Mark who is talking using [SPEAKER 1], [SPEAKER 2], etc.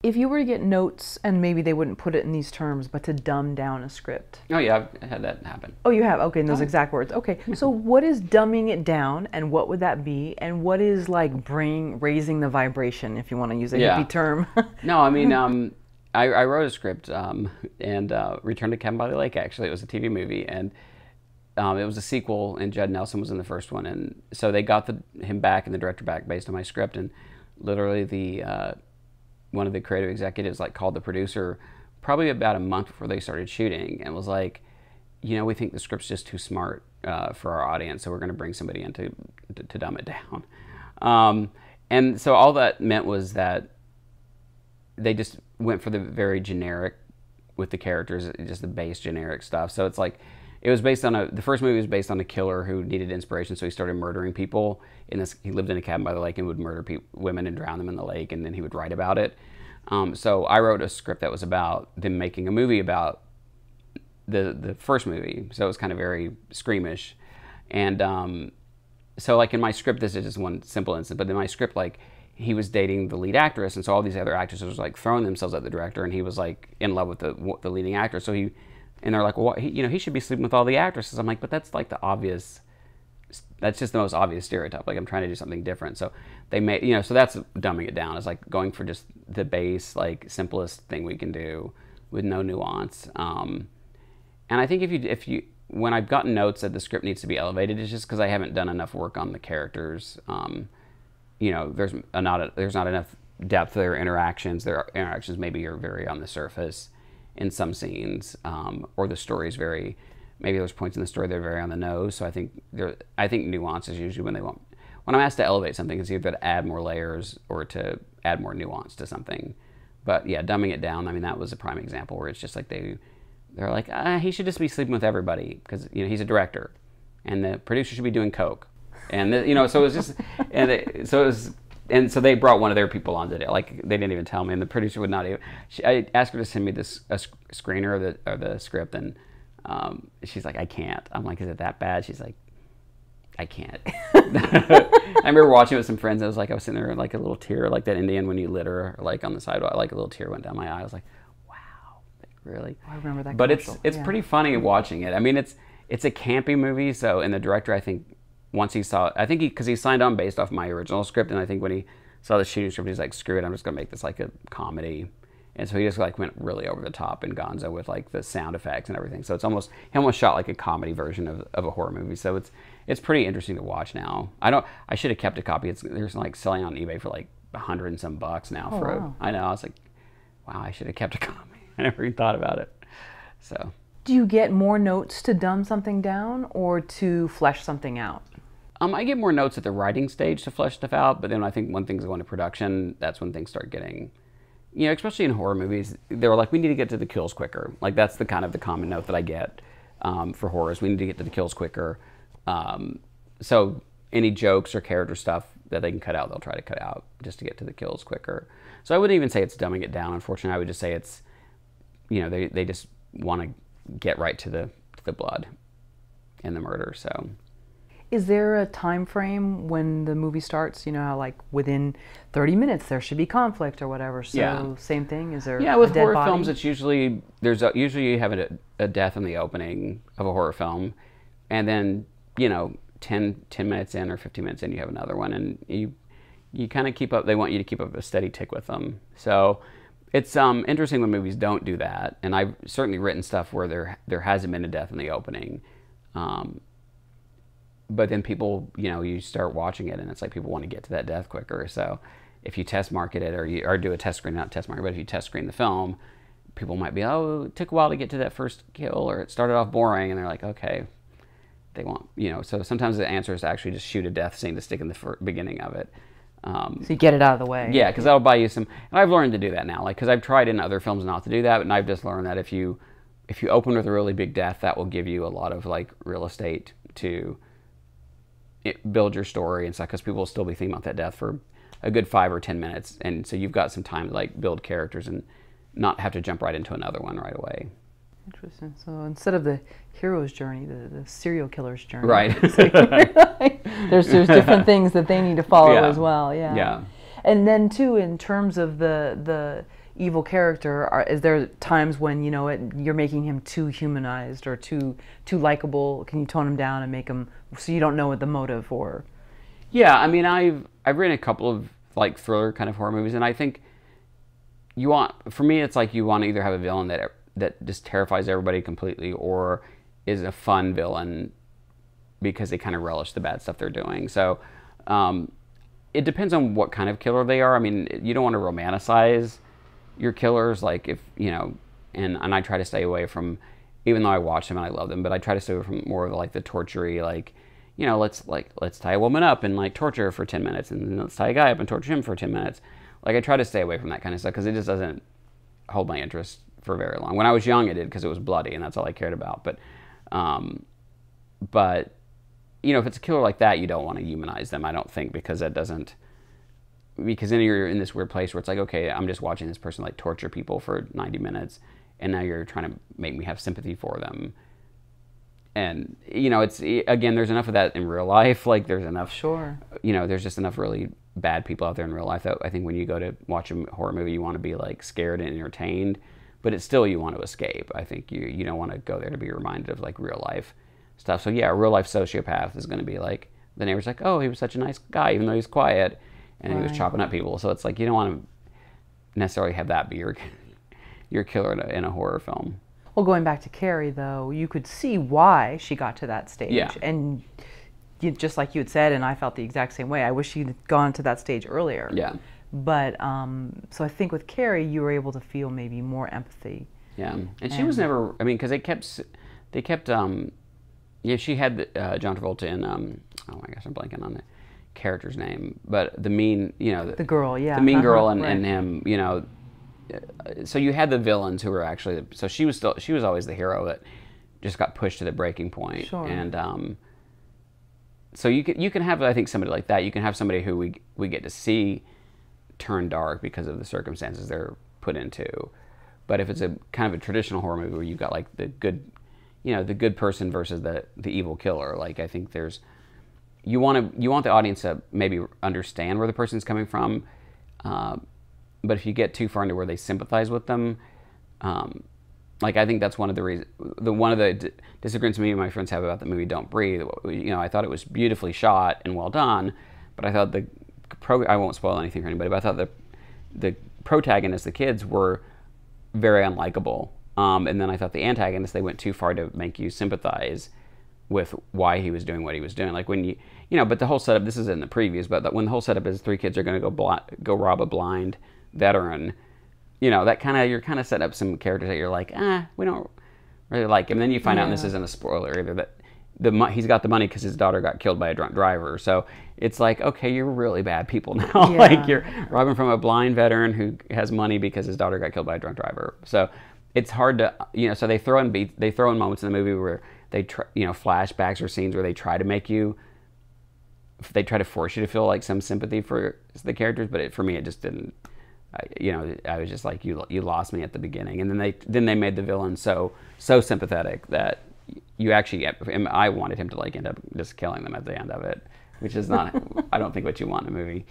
[SPEAKER 1] If you were to get notes, and maybe they wouldn't put it in these terms, but to dumb down a script.
[SPEAKER 2] Oh yeah, I've had that happen.
[SPEAKER 1] Oh, you have? Okay, in those exact words. Okay, so what is dumbing it down, and what would that be? And what is like raising the vibration, if you want to use a hippie term?
[SPEAKER 2] No, I mean, I wrote a script and Return to Cabin by the Lake, actually. It was a TV movie, and it was a sequel, and Judd Nelson was in the first one. And so they got him back and the director back based on my script, and literally one of the creative executives called the producer probably about a month before they started shooting and was like, we think the script's just too smart for our audience, so we're going to bring somebody in to dumb it down. And so all that meant was that they just went for the very generic with the characters, just the base generic stuff. So it's like, it was based on the first movie was based on a killer who needed inspiration, so he started murdering people. He lived in a cabin by the lake and would murder women and drown them in the lake, and then he would write about it. So I wrote a script that was about them making a movie about the first movie. So it was kind of very Screamish. And so in my script, this is just one simple instance, but in my script, he was dating the lead actress, and so all these other actresses was throwing themselves at the director, and he was in love with the leading actress. So and they're like, well, he should be sleeping with all the actresses. I'm like, but that's the obvious. That's just the most obvious stereotype. I'm trying to do something different. So they made, so that's dumbing it down. It's going for just the base, simplest thing we can do with no nuance. And I think if you when I've gotten notes that the script needs to be elevated, it's just because I haven't done enough work on the characters. There's not enough depth to their interactions. Their interactions maybe are very on the surface in some scenes, or the story's maybe there's points in the story that are very on the nose. So I think nuance is usually when I'm asked to elevate something, it's either to add more layers or to add more nuance to something. But yeah, dumbing it down, I mean, that was a prime example where it's just they're like, he should just be sleeping with everybody because he's a director, and the producer should be doing coke, and so it was just, and so they brought one of their people on today. They didn't even tell me, and the producer would not even. I asked her to send me a screener of the script, and she's like, I can't. I'm like, is it that bad? She's like, I can't. I remember watching it with some friends. I was sitting there a little tear, like that Indian when you litter, on the sidewalk, a little tear went down my eye. I was like, wow, really?
[SPEAKER 1] I remember that.
[SPEAKER 2] But it's pretty funny watching it. I mean, it's a campy movie. So, and the director, I think, once he saw it, because he signed on based off my original script, and I think when he saw the shooting script, he's like, screw it, I'm just gonna make this a comedy. And so he just went really over the top and gonzo with the sound effects and everything. So he almost shot a comedy version of a horror movie. So it's pretty interesting to watch now. I should have kept a copy. They're selling on eBay for $100 and some bucks now.
[SPEAKER 1] Wow.
[SPEAKER 2] I know. I was like, wow, I should have kept a copy. I never even thought about it. So.
[SPEAKER 1] Do you get more notes to dumb something down or to flesh something out?
[SPEAKER 2] I get more notes at the writing stage to flesh stuff out, but then I think when things go into production, that's when things start getting, especially in horror movies, they were like, we need to get to the kills quicker. That's the common note that I get for horrors. We need to get to the kills quicker. So any jokes or character stuff that they can cut out, they'll try to cut out just to get to the kills quicker. So I wouldn't even say it's dumbing it down. Unfortunately, I would just say it's, they just want to get right to the blood and the murder. So.
[SPEAKER 1] Is there a time frame when the movie starts? How within 30 minutes there should be conflict or whatever. So same thing. Is there?
[SPEAKER 2] Yeah, with horror films, it's usually usually you have a death in the opening of a horror film, and then 10 minutes in or 15 minutes in you have another one, and you kind of keep up. They want you to keep up a steady tick with them. So it's interesting when movies don't do that. And I've certainly written stuff where there hasn't been a death in the opening. But then people, you start watching it and it's people want to get to that death quicker. So if you test market it or do a test screen, not test market, but if you test screen the film, people might be, oh, it took a while to get to that first kill, or it started off boring, and they're like, okay, they want, so sometimes the answer is to actually just shoot a death scene to stick in the beginning of it.
[SPEAKER 1] So you get it out of the way.
[SPEAKER 2] Yeah, because that'll buy you some, and I've learned to do that now, because I've tried in other films not to do that, and I've just learned that if you open with a really big death, that will give you a lot of real estate to build your story and stuff, because people will still be thinking about that death for a good 5 or 10 minutes, and so you've got some time to build characters and not have to jump right into another one right away.
[SPEAKER 1] Interesting. So instead of the hero's journey, the serial killer's journey.
[SPEAKER 2] Right.
[SPEAKER 1] There's different things that they need to follow as well. Yeah.
[SPEAKER 2] Yeah.
[SPEAKER 1] And then too, in terms of the evil character, is there times when you're making him too humanized or too likable? Can you tone him down and make him so you don't know what the motive or?
[SPEAKER 2] Yeah, I mean, I've written a couple of like thriller kind of horror movies, and I think for me, it's like you want to either have a villain that just terrifies everybody completely, or is a fun villain because they kind of relish the bad stuff they're doing. So it depends on what kind of killer they are. I mean, you don't want to romanticize your killers, like if and I try to stay away from, even though I watch them and I love them, but I try to stay away from more of like the torture-y, like let's tie a woman up and like torture her for 10 minutes, and then let's tie a guy up and torture him for 10 minutes. Like I try to stay away from that kind of stuff because it just doesn't hold my interest for very long. When I was young, it did because it was bloody and that's all I cared about. But if it's a killer like that, you don't want to humanize them, I don't think, because then you're in this weird place where it's like, okay, I'm just watching this person like torture people for 90 minutes, and now you're trying to make me have sympathy for them. And it's, again, there's enough of that in real life. Like there's enough,
[SPEAKER 1] sure,
[SPEAKER 2] there's just enough really bad people out there in real life that I think when you go to watch a horror movie, you want to be like scared and entertained, but it's still, you want to escape. I think you don't want to go there to be reminded of like real life stuff. So yeah, a real life sociopath is going to be like, the neighbor's like, oh, he was such a nice guy, even though he's quiet, and he was chopping up people. So it's like, you don't want to necessarily have that be your killer in a horror film.
[SPEAKER 1] Well, going back to Carrie, though, you could see why she got to that stage.
[SPEAKER 2] Yeah.
[SPEAKER 1] And just like you had said, and I felt the exact same way, I wish she'd gone to that stage earlier.
[SPEAKER 2] Yeah.
[SPEAKER 1] But, so I think with Carrie, you were able to feel maybe more empathy.
[SPEAKER 2] Yeah. And she was never, I mean, because they kept, she had John Travolta in, oh my gosh, I'm blanking on the character's name, but the mean,
[SPEAKER 1] the girl, yeah.
[SPEAKER 2] The mean girl
[SPEAKER 1] right.
[SPEAKER 2] and him, so you had the villains who were actually, so she was always the hero that just got pushed to the breaking point.
[SPEAKER 1] Sure.
[SPEAKER 2] And so you can have, I think, somebody like that. You can have somebody who we get to see turn dark because of the circumstances they're put into. But if it's a kind of a traditional horror movie where you've got like the good person versus the evil killer, like I think you want the audience to maybe understand where the person's coming from. But if you get too far into where they sympathize with them, like I think that's one of the reasons. One of the disagreements me and my friends have about the movie Don't Breathe. I thought it was beautifully shot and well done, but I thought I won't spoil anything for anybody, but I thought the protagonists, the kids, were very unlikable. And then I thought the antagonists, they went too far to make you sympathize with why he was doing what he was doing. Like when but the whole setup, this is in the previews, but when the whole setup is three kids are going to go rob a blind veteran, that you're kind of setting up some characters that you're like, we don't really like. And then you find out, and this isn't a spoiler either, that he's got the money because his daughter got killed by a drunk driver. So it's like, okay, you're really bad people now.
[SPEAKER 1] Yeah.
[SPEAKER 2] Like you're robbing from a blind veteran who has money because his daughter got killed by a drunk driver. So it's hard to, so they throw in moments in the movie where they try, flashbacks or scenes where they try to force you to feel like some sympathy for the characters, but for me it just didn't. I was just like, you lost me at the beginning, and then they made the villain so sympathetic that you actually, I wanted him to like end up just killing them at the end of it, which is not I don't think what you want in a movie.